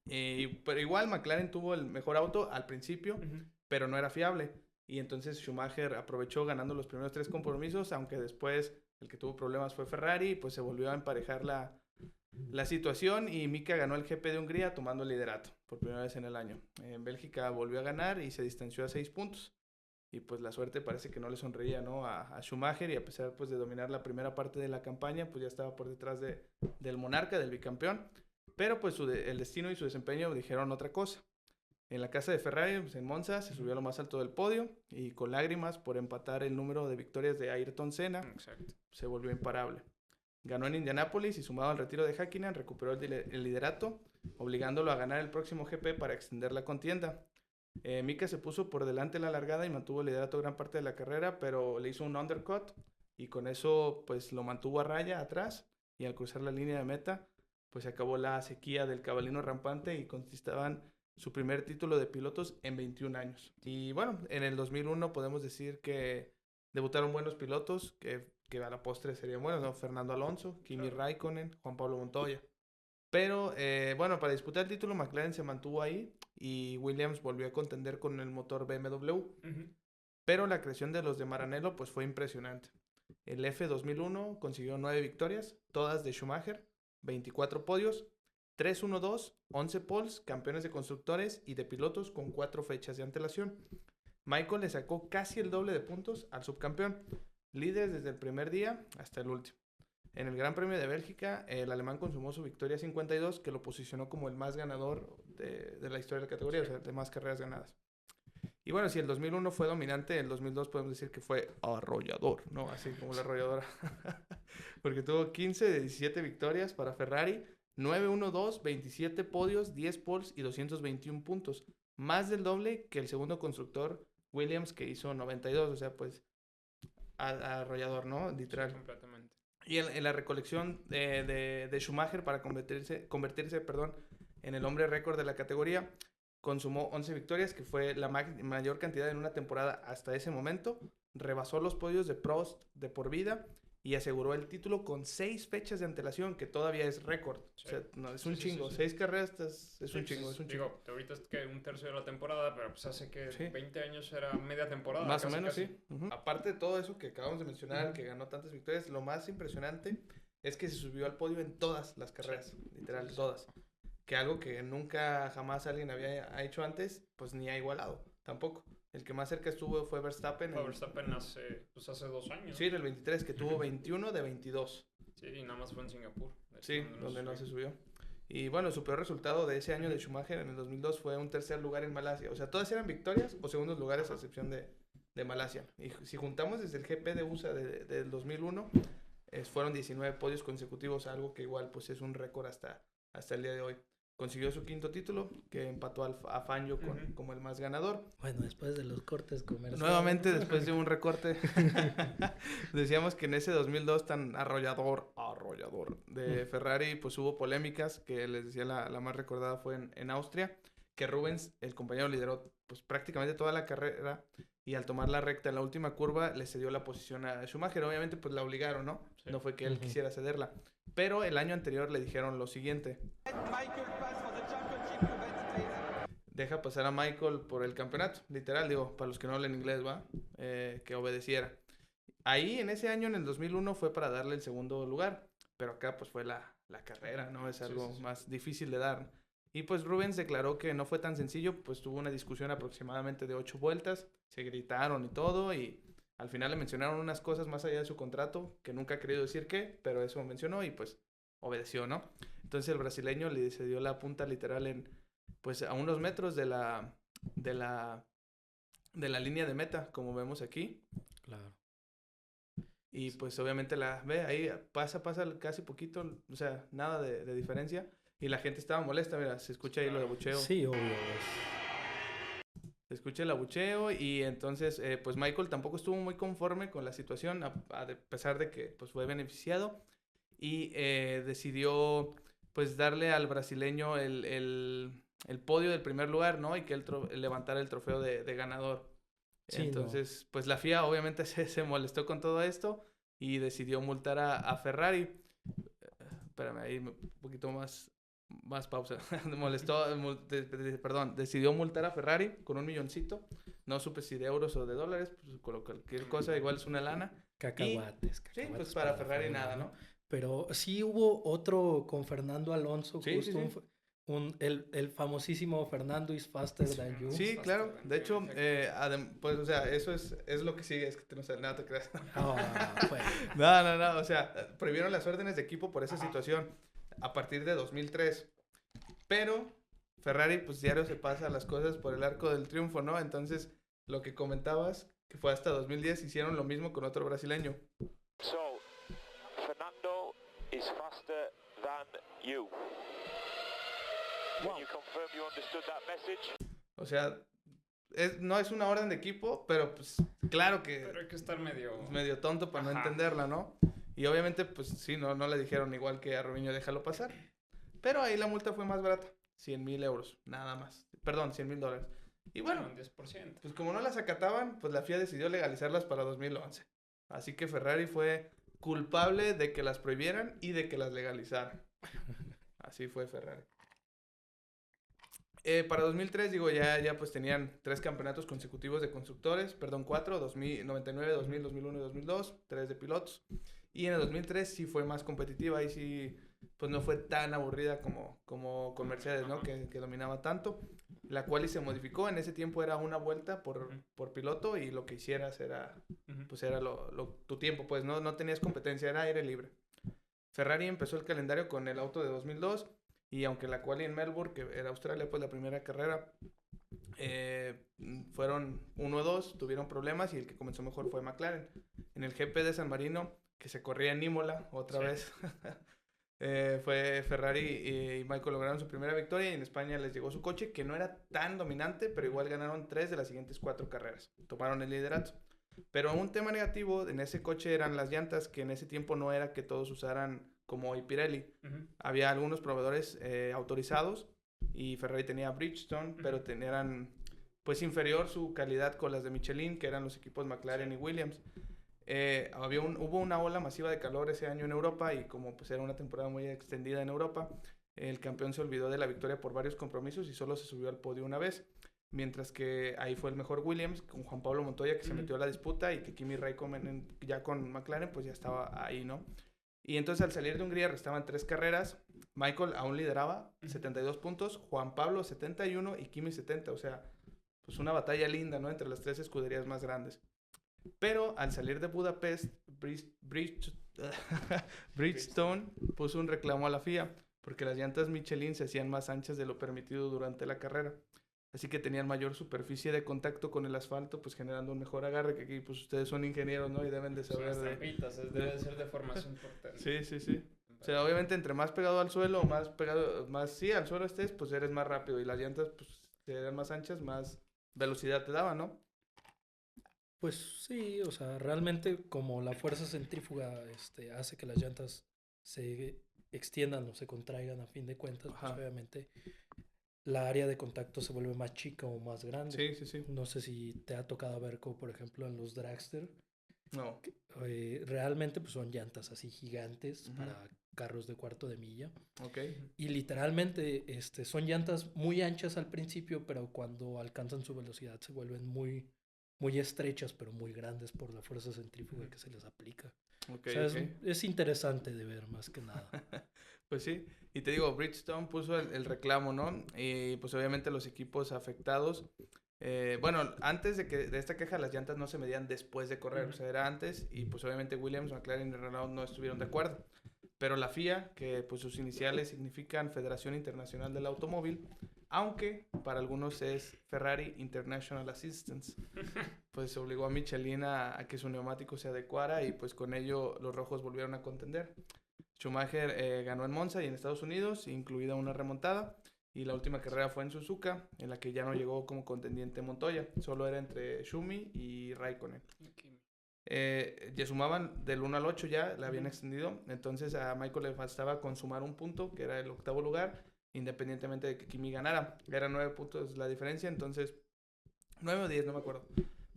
Pero igual McLaren tuvo el mejor auto al principio, Ujú. pero no era fiable. Y entonces Schumacher aprovechó ganando los primeros 3 compromisos, aunque después el que tuvo problemas fue Ferrari, y pues se volvió a emparejar la situación y Mika ganó el GP de Hungría tomando el liderato por primera vez en el año. En Bélgica volvió a ganar y se distanció a 6 puntos. Y pues la suerte parece que no le sonreía, ¿no? A Schumacher, y a pesar pues de dominar la primera parte de la campaña, pues ya estaba por detrás del monarca, del bicampeón. Pero pues el destino y su desempeño dijeron otra cosa. En la casa de Ferrari, pues, en Monza, se subió a lo más alto del podio y con lágrimas por empatar el número de victorias de Ayrton Senna, Exacto. se volvió imparable. Ganó en Indianápolis y, sumado al retiro de Häkkinen, recuperó el liderato, obligándolo a ganar el próximo GP para extender la contienda. Mika se puso por delante en la largada y mantuvo el liderato gran parte de la carrera, pero le hizo un undercut y con eso pues lo mantuvo a raya atrás, y al cruzar la línea de meta pues se acabó la sequía del cabalino rampante y conquistaban su primer título de pilotos en 21 años. Y bueno, en el 2001 podemos decir que debutaron buenos pilotos que a la postre serían buenos, ¿no? Fernando Alonso, Kimi Raikkonen, Juan Pablo Montoya. Pero bueno, para disputar el título McLaren se mantuvo ahí y Williams volvió a contender con el motor BMW. Ujú. Pero la creación de los de Maranello pues fue impresionante. El F2001 consiguió 9 victorias, todas de Schumacher, 24 podios, 3-1-2, 11 poles, campeones de constructores y de pilotos con 4 fechas de antelación. Michael le sacó casi el doble de puntos al subcampeón, líder desde el primer día hasta el último. En el Gran Premio de Bélgica, el alemán consumó su victoria 52, que lo posicionó como el más ganador de la historia de la categoría, o sea, de más carreras ganadas. Y bueno, si el 2001 fue dominante, el 2002 podemos decir que fue arrollador, ¿no? Así como la arrolladora. Porque tuvo 15 de 17 victorias para Ferrari, 9-1-2, 27 podios, 10 poles y 221 puntos. Más del doble que el segundo constructor Williams, que hizo 92, o sea, pues arrollador, ¿no? Literal. Sí, completamente. Y en la recolección de Schumacher para convertirse en el hombre récord de la categoría, consumó 11 victorias, que fue la mayor cantidad en una temporada hasta ese momento. Rebasó los podios de Prost de por vida y aseguró el título con 6 fechas de antelación, que todavía es récord. Sí. O sea, no, es Sí, un sí, chingo. sí, sí. 6 carreras es Sí, un pues chingo, es un chingo. digo, ahorita es que un tercio de la temporada, pero pues hace que Sí. 20 años era media temporada. Más o Casi, menos, casi. sí. Aparte de todo eso que acabamos de mencionar, que ganó tantas victorias, lo más impresionante es que se subió al podio en todas las carreras, literal, Sí. todas. Que algo que nunca jamás alguien había hecho antes, pues ni ha igualado, tampoco. El que más cerca estuvo fue Verstappen. Fue Verstappen hace 2 años. Sí, en el 23, que tuvo 21 de 22. Sí, y nada más fue en Singapur. Sí, donde no se subió. Y bueno, su peor resultado de ese año de Schumacher en el 2002 fue un tercer lugar en Malasia. O sea, todas eran victorias o segundos lugares, a excepción de Malasia. Y si juntamos desde el GP de USA del 2001, fueron 19 podios consecutivos, algo que igual pues es un récord hasta el día de hoy. Consiguió su quinto título, que empató a Fangio como el más ganador. Bueno, después de los cortes comerciales. Nuevamente, después de un recorte, decíamos que en ese 2002 tan arrollador de Ferrari, pues hubo polémicas, que les decía la más recordada fue en Austria, que Rubens, el compañero, lideró pues prácticamente toda la carrera y al tomar la recta en la última curva le cedió la posición a Schumacher. Obviamente pues la obligaron, ¿no? Sí. No fue que él quisiera cederla. Pero el año anterior le dijeron lo siguiente: deja pasar a Michael por el campeonato, literal, digo, para los que no hablan inglés, ¿va? Que obedeciera. Ahí, en ese año, en el 2001, fue para darle el segundo lugar, pero acá, pues, fue la carrera, ¿no? Es algo más difícil de dar. Y, pues, Rubens declaró que no fue tan sencillo, pues, tuvo una discusión aproximadamente de 8 vueltas, se gritaron y todo, y al final le mencionaron unas cosas más allá de su contrato, que nunca ha querido decir qué, pero eso mencionó y, pues, obedeció, ¿no? Entonces, el brasileño le cedió la punta literal pues a unos metros de la línea de meta, como vemos aquí. Claro. Y pues obviamente la ve ahí, pasa casi poquito, o sea, nada de diferencia. Y la gente estaba molesta, mira, se escucha ahí lo de bucheo. Sí, obvio. Se escucha el abucheo y entonces pues Michael tampoco estuvo muy conforme con la situación, a pesar de que pues fue beneficiado. Y decidió pues darle al brasileño el podio del primer lugar, ¿no? Y que él levantara el trofeo de ganador. Sí, entonces, pues la FIA obviamente se molestó con todo esto y decidió multar a Ferrari. Espérame, ahí un poquito más Más pausa. Decidió multar a Ferrari con $1 milloncito. No supe si de euros o de dólares, pues con cualquier cosa, igual es una lana. Cacahuates. Sí, pues para Ferrari nada, ¿no? Pero sí hubo otro con Fernando Alonso, Sí, justo sí, sí. el famosísimo Fernando is faster than you. Sí, claro. De hecho, pues, o sea, eso es lo que sigue. Es que no sé, nada te creas. Pues. No. O sea, prohibieron las órdenes de equipo por esa situación a partir de 2003. Pero Ferrari, pues diario se pasa las cosas por el arco del triunfo, ¿no? Entonces, lo que comentabas, que fue hasta 2010, hicieron lo mismo con otro brasileño. So, Fernando is faster than you. Can you confirm you understood that message? O sea, no es una orden de equipo, pero pues claro que Pero hay que estar medio tonto para no entenderla, ¿no? Y obviamente, pues sí, no le dijeron igual que a Robinho, déjalo pasar. Pero ahí la multa fue más barata, 100,000 euros, nada más. Perdón, $100,000. Y bueno, un 10%. pues como no las acataban, pues la FIA decidió legalizarlas para 2011. Así que Ferrari fue culpable de que las prohibieran y de que las legalizaran. Así fue Ferrari. Para 2003, digo, ya pues tenían 3 campeonatos consecutivos de constructores, perdón, 4, 99, 2000, 2001 y 2002, 3 de pilotos. Y en el 2003 sí fue más competitiva, ahí sí, pues no fue tan aburrida como con Mercedes, ¿no? Que dominaba tanto. La quali se modificó, en ese tiempo era una vuelta por piloto y lo que hicieras era, pues era tu tiempo, pues no tenías competencia, era aire libre. Ferrari empezó el calendario con el auto de 2002. Y aunque la quali en Melbourne, que era Australia, pues la primera carrera, fueron 1-2, tuvieron problemas y el que comenzó mejor fue McLaren. En el GP de San Marino, que se corría en Imola otra vez, fue Ferrari y Michael lograron su primera victoria y en España les llegó su coche, que no era tan dominante, pero igual ganaron 3 de las siguientes 4 carreras. Tomaron el liderato. Pero un tema negativo en ese coche eran las llantas, que en ese tiempo no era que todos usaran como hoy Pirelli. Había algunos proveedores autorizados y Ferrari tenía Bridgestone, pero eran pues inferior su calidad con las de Michelin, que eran los equipos McLaren y Williams. Hubo una ola masiva de calor ese año en Europa y como pues era una temporada muy extendida en Europa, el campeón se olvidó de la victoria por varios compromisos y solo se subió al podio una vez. Mientras que ahí fue el mejor Williams con Juan Pablo Montoya, que se metió a la disputa, y que Kimi Räikkönen ya con McLaren pues ya estaba ahí, ¿no? Y entonces al salir de Hungría restaban 3 carreras, Michael aún lideraba 72 puntos, Juan Pablo 71 y Kimi 70, o sea, pues una batalla linda, ¿no? Entre las 3 escuderías más grandes. Pero al salir de Budapest, Bridgestone puso un reclamo a la FIA, porque las llantas Michelin se hacían más anchas de lo permitido durante la carrera. Así que tenían mayor superficie de contacto con el asfalto, pues generando un mejor agarre, que aquí pues ustedes son ingenieros, ¿no? Y deben de saber Debe ser de formación importante. Sí. O sea, obviamente entre más pegado al suelo, sí, al suelo estés, pues eres más rápido. Y las llantas, pues, eran más anchas, más velocidad te daban, ¿no? Pues sí, o sea, realmente como la fuerza centrífuga hace que las llantas se extiendan o se contraigan a fin de cuentas, pues obviamente la área de contacto se vuelve más chica o más grande. Sí. No sé si te ha tocado ver como por ejemplo en los dragster. No. Realmente pues son llantas así gigantes para carros de cuarto de milla. Okay. Y literalmente son llantas muy anchas al principio, pero cuando alcanzan su velocidad se vuelven muy, muy estrechas, pero muy grandes por la fuerza centrífuga que se les aplica. Okay, o sea, es interesante de ver más que nada. Pues sí, y te digo, Bridgestone puso el reclamo, ¿no? Y pues obviamente los equipos afectados, bueno, antes de esta queja las llantas no se medían después de correr, o sea, era antes, y pues obviamente Williams, McLaren y Renault no estuvieron de acuerdo. Pero la FIA, que pues sus iniciales significan Federación Internacional del Automóvil, aunque para algunos es Ferrari International Assistance, pues obligó a Michelin a que su neumático se adecuara y pues con ello los rojos volvieron a contender. Schumacher ganó en Monza y en Estados Unidos, incluida una remontada, y la última carrera fue en Suzuka, en la que ya no llegó como contendiente Montoya, solo era entre Schumi y Räikkönen. Ya sumaban del 1 al 8 ya, la habían extendido, entonces a Michael le faltaba consumar un punto, que era el 8º lugar, independientemente de que Kimi ganara. Eran 9 puntos la diferencia, entonces 9 o 10, no me acuerdo.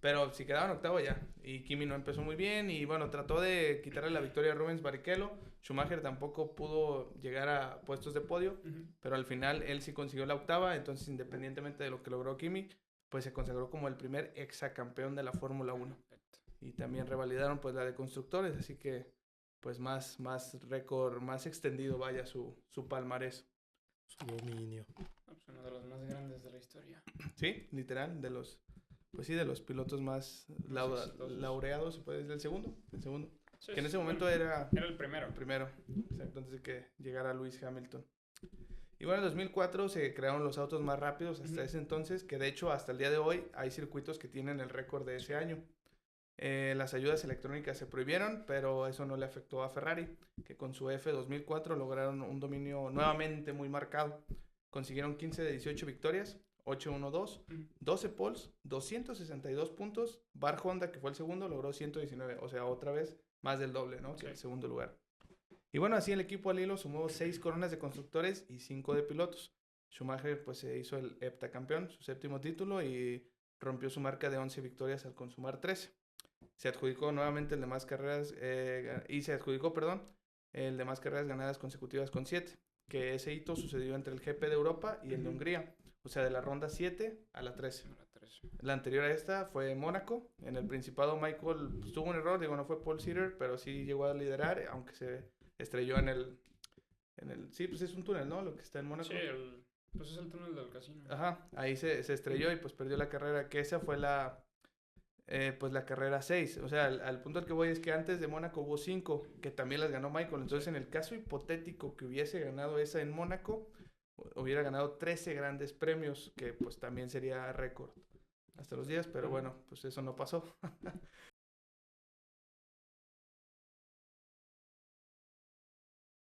Pero si quedaba en octavo ya. Y Kimi no empezó muy bien. Y bueno, trató de quitarle la victoria a Rubens Barrichello. Schumacher tampoco pudo llegar a puestos de podio. Pero al final él sí consiguió la octava. Entonces, independientemente de lo que logró Kimi, pues se consagró como el primer exacampeón de la Fórmula 1. Y también revalidaron pues la de constructores. Así que pues más récord, más extendido vaya su palmarés. Su dominio. Pues uno de los más grandes de la historia. Sí, literal, de los... Pues sí, de los pilotos más laureados, se puede decir, el segundo. Sí, Que en ese momento era el primero. el primero, exacto, antes de que llegara Lewis Hamilton. Y bueno, en 2004 se crearon los autos más rápidos hasta ese entonces, que de hecho hasta el día de hoy hay circuitos que tienen el récord de ese año. Las ayudas electrónicas se prohibieron, pero eso no le afectó a Ferrari, que con su F2004 lograron un dominio nuevamente muy marcado. Consiguieron 15 de 18 victorias, 8-1-2, 12 poles, 262 puntos. Bar Honda, que fue el segundo, logró 119. O sea, otra vez más del doble, ¿no? Que el segundo lugar. Y bueno, así el equipo al hilo sumó 6 coronas de constructores y 5 de pilotos. Schumacher pues se hizo el heptacampeón, su séptimo título, y rompió su marca de 11 victorias al consumar 13. Se adjudicó nuevamente el de más carreras, el de más carreras ganadas consecutivas con 7. Que ese hito sucedió entre el GP de Europa y el de Hungría. O sea, de la ronda 7 a la 13. La anterior a esta fue Mónaco. En el Principado Michael tuvo un error, no fue pole sitter, pero sí llegó a liderar, aunque se estrelló en el... Sí, pues es un túnel, ¿no? Lo que está en Mónaco. Sí, pues es el túnel del casino. Ajá, ahí se estrelló y pues perdió la carrera, que esa fue la carrera 6. O sea, al punto al que voy es que antes de Mónaco hubo 5, que también las ganó Michael. Entonces, en el caso hipotético que hubiese ganado esa en Mónaco, hubiera ganado 13 grandes premios, que pues también sería récord hasta los días, pero bueno, pues eso no pasó.